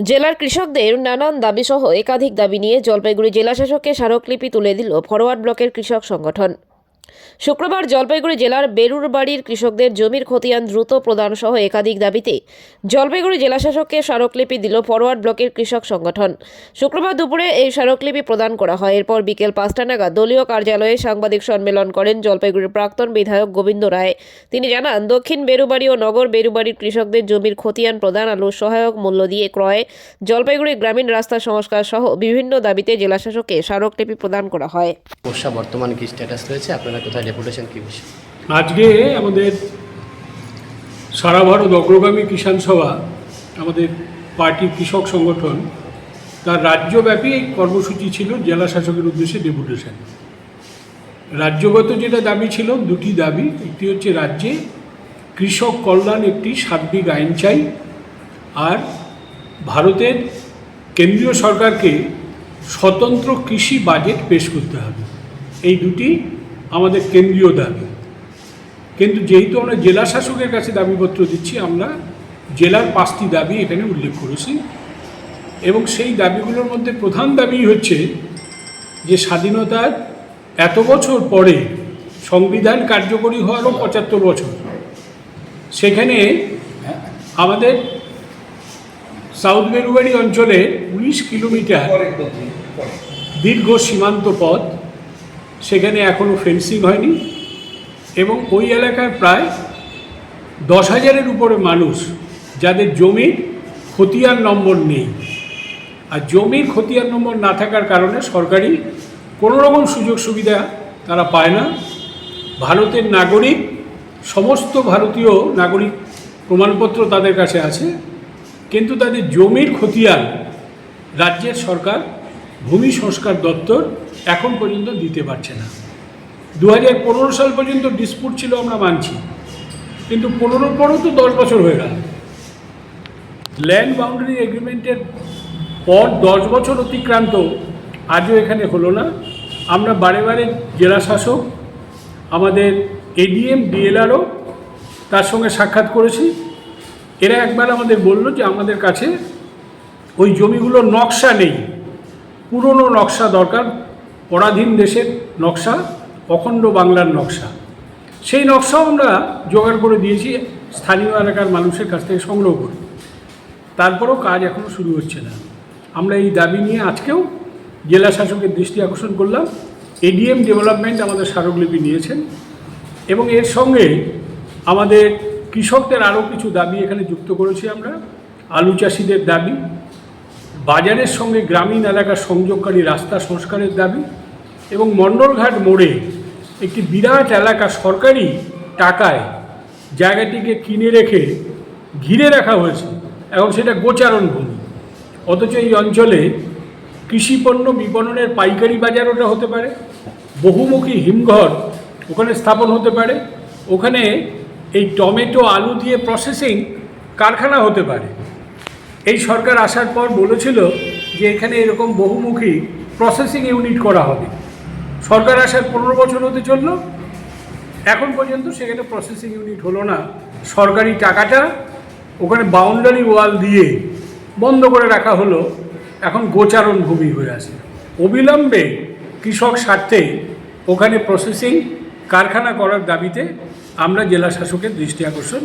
জেলার কৃষকদের নানান দাবিসহ একাধিক দাবি নিয়ে জলপাইগুড়ি জেলাশাসককে স্মারকলিপি তুলে দিল ফরওয়ার্ড ব্লকের কৃষক সংগঠন। শুক্রবার জলপাইগুড়ি জেলার বেরুরবাড়ির কৃষকদের জমির খতিয়ান দ্রুত প্রদান সহ একাধিক দাবিতে জলপাইগুড়ি জেলাশাসককে স্মারকলিপি দিল ফরওয়ার্ড ব্লকের কৃষক সংগঠন। শুক্রবার দুপুরে এই স্মারকলিপি প্রদান করা হয়। এরপর বিকেল 5টা নাগাদ দলীয় কার্যালয়ে সাংবাদিক সম্মেলন করেন জলপাইগুড়ির প্রাক্তন বিধায়ক গোবিন্দ রায়। তিনি জানান, দক্ষিণ বেরুবাড়ি ও নগর বেরুবাড়ির কৃষকদের জমির খতিয়ান প্রদান, আলু সহায়ক মূল্য দিয়ে ক্রয়, জলপাইগুড়ি গ্রামীণ রাস্তা সংস্কার সহ বিভিন্ন দাবিতে জেলাশাসককে স্মারকলিপি প্রদান করা হয়। বর্তমানে কি স্ট্যাটাস রয়েছে, আপনারা কোথায় ডেপুটেশন কি বিষয়? আজকে আমাদের সারা ভারত অগ্রগামী কিষাণ সভা, আমাদের পার্টির কৃষক সংগঠন, তার রাজ্যব্যাপী কর্মসূচি ছিল জেলা শাসকের উদ্দেশ্যে ডেপুটেশন। রাজ্যগত যেটা দাবি ছিল, দুটি দাবি। একটি হচ্ছে রাজ্যে কৃষক কল্যাণ একটি সার্বিক আইন চাই, আর ভারতের কেন্দ্রীয় সরকারকে স্বতন্ত্র কৃষি বাজেট পেশ করতে হবে। এই দুটি আমাদের কেন্দ্রীয় দাবি। কিন্তু যেহেতু আমরা জেলা শাসকের কাছে দাবিপত্র দিচ্ছি, আমরা জেলার 5টি দাবি এখানে উল্লেখ করেছি, এবং সেই দাবিগুলোর মধ্যে প্রধান দাবি হচ্ছে যে স্বাধীনতার এত বছর পরে, সংবিধান কার্যকরী হওয়ারও 75 বছর, সেখানে আমাদের সাউথ বেরুবাড়ি অঞ্চলে 19 কিলোমিটার দীর্ঘ সীমান্ত পথ, সেখানে এখনও ফেন্সিং হয়নি, এবং ওই এলাকায় প্রায় 10,000-এর উপরে মানুষ যাদের জমির খতিয়ান নম্বর নেই। আর জমির খতিয়ান নম্বর না থাকার কারণে সরকারি কোনো রকম সুযোগ সুবিধা তারা পায় না। ভারতের নাগরিক, সমস্ত ভারতীয় নাগরিক প্রমাণপত্র তাদের কাছে আছে, কিন্তু তাদের জমির খতিয়ান রাজ্যের সরকার, ভূমি সংস্কার দপ্তর এখন পর্যন্ত দিতে পারছে না। 2015 সাল পর্যন্ত ডিসপুট ছিল, আমরা মানছি, কিন্তু 15 পরও তো 10 বছর হয়ে গেল। ল্যান্ড বাউন্ডারি এগ্রিমেন্টের পর 10 বছর অতিক্রান্ত, আজও এখানে হলো না। আমরা বারে বারে জেলা শাসক, আমাদের এডিএম, ডিএলআরও তার সঙ্গে সাক্ষাৎ করেছি। এরা একবার আমাদের বলল যে আমাদের কাছে ওই জমিগুলোর নকশা নেই, পুরনো নকশা দরকার, পরাধীন দেশের নকশা, অখণ্ড বাংলার নকশা। সেই নকশাও আমরা জোগাড় করে দিয়েছি স্থানীয় এলাকার মানুষের কাছ থেকে সংগ্রহ করে। তারপরেও কাজ এখনও শুরু হচ্ছে না। আমরা এই দাবি নিয়ে আজকেও জেলা শাসকের দৃষ্টি আকর্ষণ করলাম। এডিএম ডেভেলপমেন্ট আমাদের স্মারকলিপি নিয়েছেন, এবং এর সঙ্গে আমাদের কৃষকদের আরও কিছু দাবি এখানে যুক্ত করেছি আমরা। আলু চাষিদের দাবি, বাজারের সঙ্গে গ্রামীণ এলাকার সংযোগকারী রাস্তা সংস্কারের দাবি, এবং মণ্ডলঘাট মোড়ে একটি বিরাট এলাকা সরকারি টাকায় জায়গাটিকে কিনে রেখে ঘিরে রাখা হয়েছে, এখন সেটা গোচারণ ভূমি। অথচ এই অঞ্চলে কৃষিপণ্য বিপণনের পাইকারি বাজার ওটা হতে পারে, বহুমুখী হিমঘর ওখানে স্থাপন হতে পারে, ওখানে এই টমেটো আলু দিয়ে প্রসেসিং কারখানা হতে পারে। এই সরকার আসার পর বলেছিল যে এখানে এরকম বহুমুখী প্রসেসিং ইউনিট করা হবে। সরকার আসার 15 বছর হতে চলল, এখন পর্যন্ত সেখানে প্রসেসিং ইউনিট হলো না। সরকারি টাকাটা ওখানে বাউন্ডারি ওয়াল দিয়ে বন্ধ করে রাখা হলো, এখন গোচারণ ভূমি হয়ে আছে। অবিলম্বে কৃষক স্বার্থে ওখানে প্রসেসিং কারখানা করার দাবিতে আমরা জেলা শাসকের দৃষ্টি আকর্ষণ